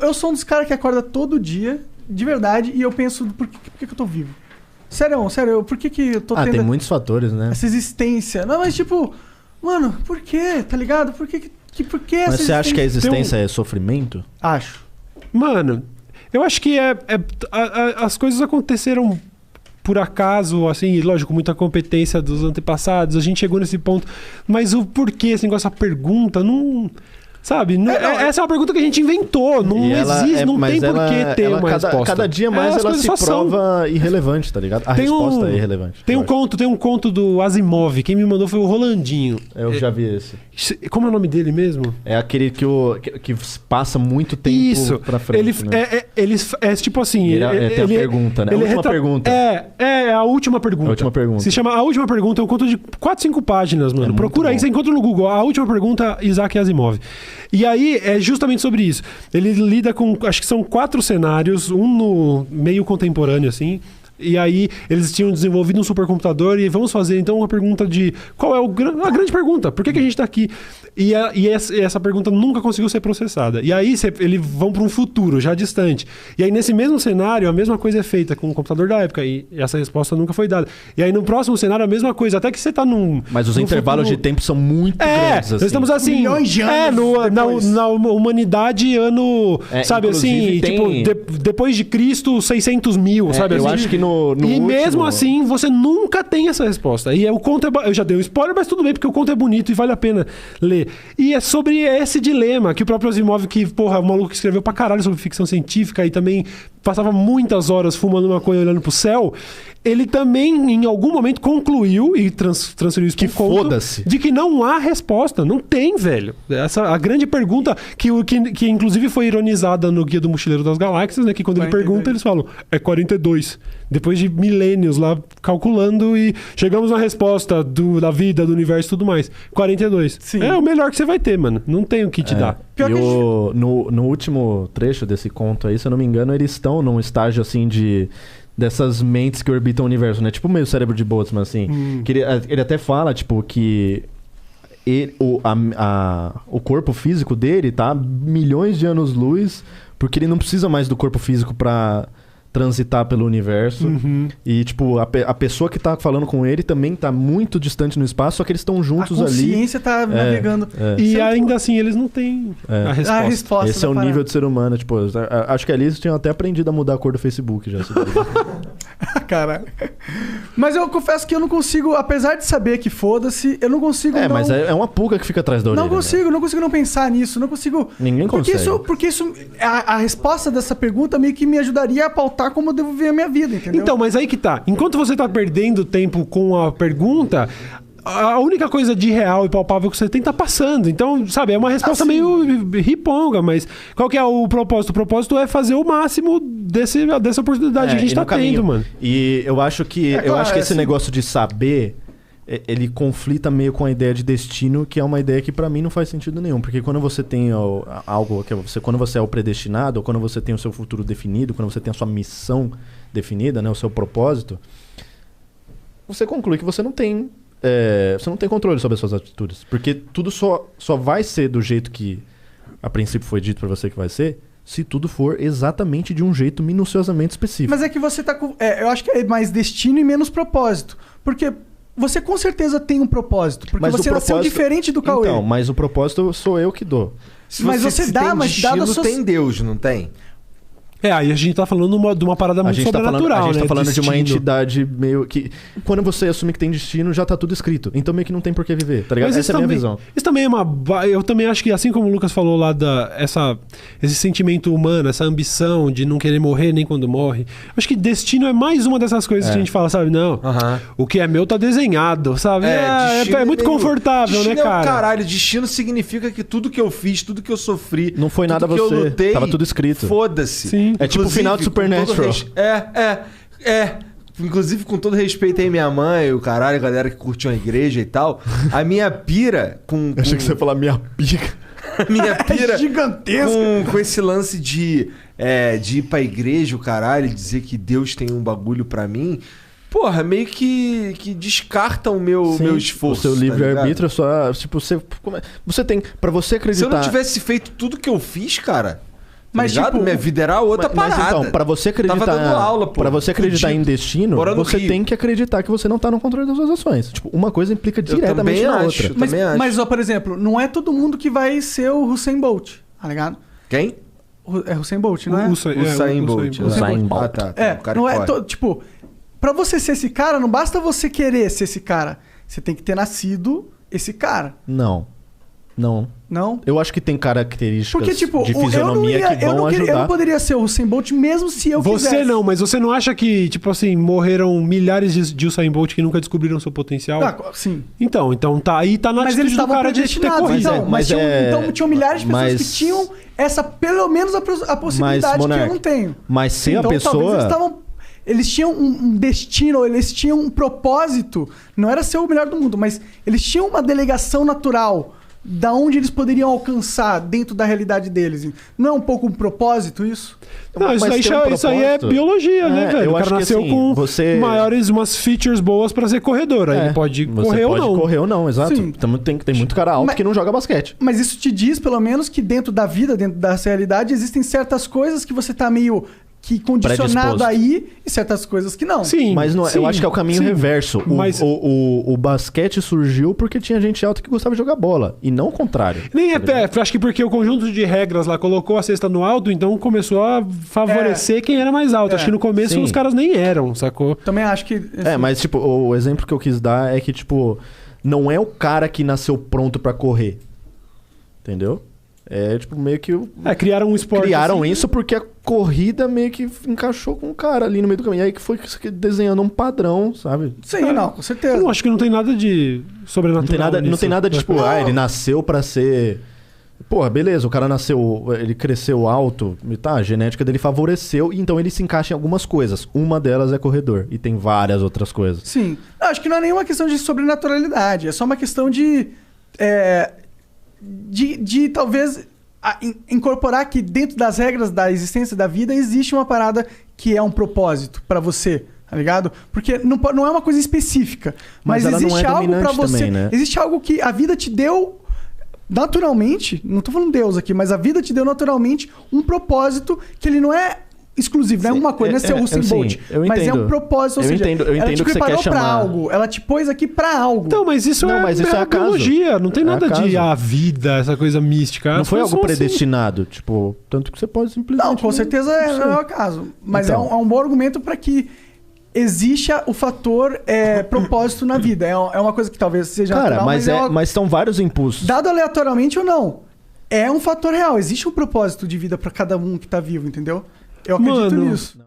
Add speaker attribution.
Speaker 1: Eu sou um dos caras que acorda todo dia, de verdade, e eu penso, por que eu tô vivo? Sério, por que eu tô tendo...
Speaker 2: tem muitos fatores, né?
Speaker 1: Essa existência. Não, mas tipo, mano, por quê? Tá ligado? Por que
Speaker 2: Mas você acha que a existência é sofrimento?
Speaker 1: Acho.
Speaker 3: Mano, eu acho que as coisas aconteceram por acaso, assim, lógico, muita competência dos antepassados, a gente chegou nesse ponto. Mas o porquê, esse negócio, essa pergunta, não... Sabe? Essa é uma pergunta que a gente inventou. Não existe, não tem por que ter uma resposta.
Speaker 2: Cada dia mais ela se prova irrelevante, tá ligado? A resposta é irrelevante.
Speaker 3: Tem um conto do Asimov. Quem me mandou foi o Rolandinho.
Speaker 2: Eu já vi esse.
Speaker 3: Como é o nome dele mesmo?
Speaker 2: É aquele que passa muito tempo pra frente.
Speaker 3: É tipo assim...
Speaker 2: Tem a pergunta, né? A última pergunta.
Speaker 3: É a última pergunta.
Speaker 2: A última pergunta.
Speaker 3: Se chama A Última Pergunta. É um conto de 4, 5 páginas, mano. Procura aí, você encontra no Google. A Última Pergunta, Isaac Asimov. E aí, é justamente sobre isso. Ele lida com, acho que são 4 cenários, um no meio contemporâneo, assim. E aí, eles tinham desenvolvido um supercomputador e vamos fazer, então, uma pergunta de... Qual é a grande pergunta? Por que a gente está aqui? E essa pergunta nunca conseguiu ser processada. E aí, eles vão para um futuro já distante. E aí, nesse mesmo cenário, a mesma coisa é feita com o computador da época. E essa resposta nunca foi dada. E aí, no próximo cenário, a mesma coisa. Até que você está num...
Speaker 2: Mas os intervalos de tempo são muito grandes, assim.
Speaker 3: Nós estamos assim...
Speaker 1: Milhões de anos
Speaker 3: na humanidade, ano... sabe assim? Tipo, depois de Cristo, 600 mil, sabe assim?
Speaker 2: Eu acho que no
Speaker 3: e
Speaker 2: último...
Speaker 3: mesmo assim, você nunca tem essa resposta. E o conto eu já dei um spoiler, mas tudo bem, porque o conto é bonito e vale a pena ler. E é sobre esse dilema que o próprio Asimov, que, porra, o maluco que escreveu pra caralho sobre ficção científica e também passava muitas horas fumando maconha olhando pro céu, ele também, em algum momento, concluiu e transferiu isso
Speaker 2: que
Speaker 3: pro conto,
Speaker 2: foda-se.
Speaker 3: de que não há resposta. Não tem, velho. A grande pergunta, que inclusive foi ironizada no Guia do Mochileiro das Galáxias, né? Que quando 42. Ele pergunta, eles falam, é 42. Depois de milênios lá calculando e chegamos na resposta da vida, do universo e tudo mais. 42. Sim. É o melhor que você vai ter, mano. Não tem o que te dar.
Speaker 2: E no último trecho desse conto aí, se eu não me engano, eles estão num estágio assim dessas mentes que orbitam o universo, né? Tipo meio cérebro de Boltzmann, assim. Que ele até fala, tipo, que o corpo físico dele tá milhões de anos-luz, porque ele não precisa mais do corpo físico pra transitar pelo universo. E, tipo, a pessoa que tá falando com ele também tá muito distante no espaço, só que eles estão juntos ali. A
Speaker 1: consciência tá navegando.
Speaker 3: E ainda assim, eles não têm a resposta.
Speaker 2: Esse é o nível de ser humano. Tipo, acho que ali eles tinham até aprendido a mudar a cor do Facebook já.
Speaker 1: Cara. Mas eu confesso que eu não consigo, apesar de saber que foda-se, eu não consigo
Speaker 2: mas é uma pulga que fica atrás da orelha.
Speaker 1: Não consigo não pensar nisso. Não consigo...
Speaker 2: Ninguém consegue.
Speaker 1: Porque isso a resposta dessa pergunta meio que me ajudaria a pautar como eu devo viver a minha vida, entendeu?
Speaker 3: Então, mas aí que tá. Enquanto você tá perdendo tempo com a pergunta, a única coisa de real e palpável que você tem tá passando. Então, sabe, é uma resposta meio riponga, mas qual que é o propósito? O propósito é fazer o máximo dessa oportunidade que a gente tá tendo, mano.
Speaker 2: E eu acho que esse negócio de saber, ele conflita meio com a ideia de destino, que é uma ideia que pra mim não faz sentido nenhum. Porque quando você tem algo, quando você é o predestinado, ou quando você tem o seu futuro definido, quando você tem a sua missão definida, né, o seu propósito, você conclui que você não tem controle sobre as suas atitudes. Porque tudo só vai ser do jeito que a princípio foi dito pra você que vai ser, se tudo for exatamente de um jeito minuciosamente específico.
Speaker 1: Mas é que você tá com... eu acho que é mais destino e menos propósito. Porque você com certeza tem um propósito. Porque você nasceu diferente do Cauê.
Speaker 2: Então, mas o propósito sou eu que dou.
Speaker 1: Mas você dá, mas dá da sua...
Speaker 4: tem Deus, não tem?
Speaker 3: Aí a gente tá falando de uma parada muito sobrenatural, né?
Speaker 2: A gente tá falando de uma entidade meio que... Quando você assume que tem destino, já tá tudo escrito. Então meio que não tem por que viver, tá ligado? Essa é a minha visão.
Speaker 3: Isso também é eu também acho que, assim como o Lucas falou lá esse sentimento humano, essa ambição de não querer morrer nem quando morre, acho que destino é mais uma dessas coisas que a gente fala, sabe? Não, o que é meu tá desenhado, sabe? É muito confortável, né, cara?
Speaker 4: Caralho, destino significa que tudo que eu fiz, tudo que eu sofri,
Speaker 2: não foi nada você, eu lutei, tava tudo escrito.
Speaker 4: Foda-se.
Speaker 3: Sim.
Speaker 2: É tipo o final de Supernatural.
Speaker 4: Inclusive, com todo respeito aí, minha mãe, o caralho, a galera que curtiu a igreja e tal, a minha pira com...
Speaker 2: Eu achei que você ia falar minha pica.
Speaker 4: Minha pira
Speaker 1: gigantesca.
Speaker 4: Com esse lance de ir pra igreja, o caralho, dizer que Deus tem um bagulho pra mim... Porra, meio que descarta o meu esforço.
Speaker 2: O seu livre-arbítrio só... Tipo, você tem... Pra você acreditar...
Speaker 4: Se eu não tivesse feito tudo que eu fiz, cara...
Speaker 1: Mas,
Speaker 4: ligado?
Speaker 1: tipo,
Speaker 4: Minha vida era outra parada.
Speaker 2: Mas então, pra você acreditar,
Speaker 4: Tava dando aula, pô.
Speaker 2: Pra você acreditar
Speaker 4: Fudido.
Speaker 2: em destino,
Speaker 4: Bora no
Speaker 2: você
Speaker 4: Rio.
Speaker 2: tem que acreditar que você não tá no controle das suas ações. Tipo, uma coisa implica diretamente na outra.
Speaker 4: Também acho.
Speaker 1: Mas, ó, por exemplo, não é todo mundo que vai ser o Usain Bolt, tá ligado?
Speaker 4: Quem?
Speaker 1: É Usain Bolt, não é?
Speaker 4: Usain Bolt.
Speaker 2: Usain Bolt.
Speaker 4: Ah, tá.
Speaker 1: É,
Speaker 4: O cara
Speaker 1: não
Speaker 4: que
Speaker 1: é...
Speaker 4: corre.
Speaker 1: Tipo, pra você ser esse cara, não basta você querer ser esse cara. Você tem que ter nascido esse cara.
Speaker 2: Não.
Speaker 1: Não?
Speaker 2: Eu acho que tem características
Speaker 1: Porque, tipo,
Speaker 2: de fisionomia que vão ajudar.
Speaker 1: Eu não poderia ser o Usain Bolt mesmo se eu quisesse.
Speaker 3: Você não, mas você não acha que, tipo assim, morreram milhares de Usain Bolt que nunca descobriram seu potencial?
Speaker 1: Ah, sim.
Speaker 3: Então tá aí, tá na
Speaker 1: Mas eles
Speaker 3: atitude do
Speaker 1: estavam
Speaker 3: cara de ter
Speaker 1: predestinados.
Speaker 3: corrido.
Speaker 1: Então tinham milhares de pessoas
Speaker 2: mas-
Speaker 1: que tinham essa, pelo menos a possibilidade que eu
Speaker 2: Monark,
Speaker 1: não tenho.
Speaker 2: Mas se
Speaker 1: Então,
Speaker 2: a pessoa...
Speaker 1: talvez eles tinham um destino, eles tinham um propósito. Não era ser o melhor do mundo, mas eles tinham uma delegação natural da onde eles poderiam alcançar dentro da realidade deles. Não é um pouco um propósito isso?
Speaker 3: Não, isso
Speaker 2: Mas tem um
Speaker 3: aí é
Speaker 2: propósito.
Speaker 3: biologia, né, velho?
Speaker 2: eu
Speaker 3: O cara
Speaker 2: acho que,
Speaker 3: nasceu
Speaker 2: assim,
Speaker 3: com
Speaker 2: você-
Speaker 3: umas features boas pra ser corredor. Aí ele pode
Speaker 2: você
Speaker 3: correr ou
Speaker 2: pode
Speaker 3: não.
Speaker 2: correr ou não, exato.
Speaker 1: Sim.
Speaker 2: Tem muito cara alto
Speaker 1: Mas-
Speaker 2: que não joga basquete.
Speaker 1: Mas isso te diz, pelo menos, que dentro da vida, dentro da realidade, existem certas coisas que você tá meio que condicionado
Speaker 2: Predisposto.
Speaker 1: aí e certas coisas que não.
Speaker 3: Sim.
Speaker 2: Mas não,
Speaker 3: sim,
Speaker 2: eu acho que é o caminho
Speaker 3: sim.
Speaker 2: reverso.
Speaker 3: Mas-
Speaker 2: O basquete surgiu porque tinha gente alta que gostava de jogar bola. E não o contrário.
Speaker 3: Nem é pé, acho que porque o conjunto de regras lá colocou a cesta no alto, então começou a favorecer quem era mais alto.
Speaker 1: É,
Speaker 3: Acho que no começo
Speaker 2: sim.
Speaker 3: os caras nem eram, sacou?
Speaker 1: Também acho que...
Speaker 2: Mas tipo, o exemplo que eu quis dar é que, tipo, não é o cara que nasceu pronto pra correr. Entendeu? É, tipo, meio que...
Speaker 3: Criaram um esporte.
Speaker 2: Criaram
Speaker 3: assim.
Speaker 2: isso porque a corrida meio que encaixou com o cara ali no meio do caminho. E aí que foi desenhando um padrão, sabe?
Speaker 1: Sim, não, com certeza.
Speaker 3: Eu acho que não tem nada de sobrenatural.
Speaker 2: Não tem nada de tipo,
Speaker 1: Não.
Speaker 2: ele nasceu pra ser... Porra, beleza, o cara nasceu, ele cresceu alto, e tá, a genética dele favoreceu, e então ele se encaixa em algumas coisas. Uma delas é corredor, e tem várias outras coisas.
Speaker 1: Sim. Não, acho que não é nenhuma questão de sobrenaturalidade. É só uma questão de talvez incorporar que dentro das regras da existência da vida existe uma parada que é um propósito pra você, tá ligado? Porque não é uma coisa específica, mas
Speaker 2: ela não
Speaker 1: existe
Speaker 2: é
Speaker 1: algo pra
Speaker 2: dominante
Speaker 1: você.
Speaker 2: também, né?
Speaker 1: Existe algo que a vida te deu naturalmente, não tô falando Deus aqui, mas a vida te deu naturalmente um propósito que ele não é exclusivo, não é uma coisa, não é ser o Usain Bolt, mas é um propósito, ou
Speaker 2: Eu
Speaker 1: seja,
Speaker 2: entendo
Speaker 1: ela te
Speaker 2: o que você
Speaker 1: preparou
Speaker 2: quer
Speaker 1: pra
Speaker 2: chamar.
Speaker 1: algo, ela te pôs aqui pra algo.
Speaker 3: Então, mas isso
Speaker 2: Não, mas isso é acaso.
Speaker 3: biologia, não tem
Speaker 2: É
Speaker 3: nada de
Speaker 2: acaso.
Speaker 3: a vida, essa coisa mística.
Speaker 2: Não
Speaker 3: As
Speaker 2: foi
Speaker 3: coisas
Speaker 2: algo
Speaker 3: são assim.
Speaker 2: predestinado, tipo, tanto que você pode simplesmente...
Speaker 1: Não, com certeza não é o caso. Mas
Speaker 2: Então.
Speaker 1: é um bom argumento para que exista o fator propósito na vida. É uma coisa que talvez seja
Speaker 2: Cara,
Speaker 1: natural,
Speaker 2: mas são vários impulsos.
Speaker 1: dado aleatoriamente ou não, é um fator real. Existe um propósito de vida para cada um que tá vivo, entendeu? Eu acredito
Speaker 3: Mano,
Speaker 1: nisso.